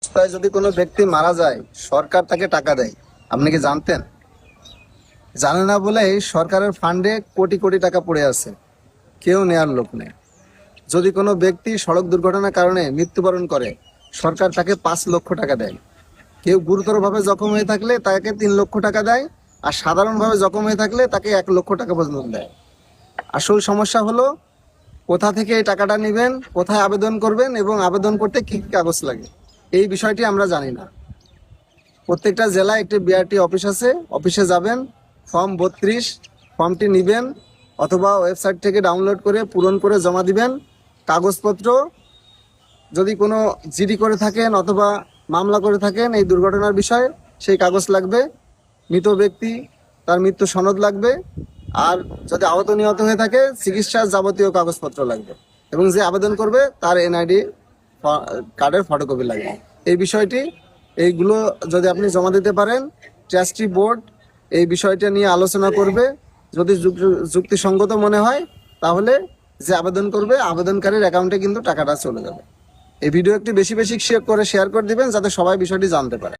অবস্থায় যদি কোনো ব্যক্তি মারা যায়, সরকার তাকে টাকা দেয়। আপনি কি জানতেন? জানে না বলেই সরকারের ফান্ডে কোটি কোটি টাকা পড়ে আছে, কেউ নেয়ার লোক নেই। যদি কোনো ব্যক্তি সড়ক দুর্ঘটনার কারণে মৃত্যুবরণ করে, সরকার তাকে 5 লক্ষ টাকা দেয়। কেউ গুরুতরভাবে জখম হয়ে থাকলে তাকে 3 লক্ষ টাকা দেয়, আর সাধারণভাবে জখম হয়ে থাকলে তাকে 1 লক্ষ টাকা পর্যন্ত দেয়। আসল সমস্যা হলো কোথা থেকে এই টাকাটা নেবেন, কোথায় আবেদন করবেন এবং আবেদন করতে কি কি কাগজ লাগে, এই বিষয়টি আমরা জানি না। প্রত্যেকটা জেলায় একটি বিআরটি অফিস আছে, অফিসে যাবেন, ফর্ম 32 ফর্মটি নেবেন অথবা ওয়েবসাইট থেকে ডাউনলোড করে পূরণ করে জমা দিবেন। কাগজপত্র যদি কোনো জিডি করে থাকেন অথবা মামলা করে থাকেন এই দুর্ঘটনার বিষয়ে, সেই কাগজ লাগবে। মৃত ব্যক্তি তার মৃত্যু সনদ লাগবে। আর যদি আহত নিহত হয়ে থাকে চিকিৎসার যাবতীয় কাগজপত্র লাগবে, এবং যে আবেদন করবে তার এনআইডি কার্ডের ফটোকপি লাগবে। এই বিষয়টি এইগুলো যদি আপনি জমা দিতে পারেন, ট্রাস্টি বোর্ড এই বিষয়টা নিয়ে আলোচনা করবে। যদি যুক্তিসঙ্গত মনে হয় তাহলে যে আবেদন করবে আবেদনকারীর অ্যাকাউন্টে কিন্তু টাকাটা চলে যাবে। এই ভিডিও একটি বেশি বেশি শেয়ার করে দিবেন যাতে সবাই বিষয়টি জানতে পারে।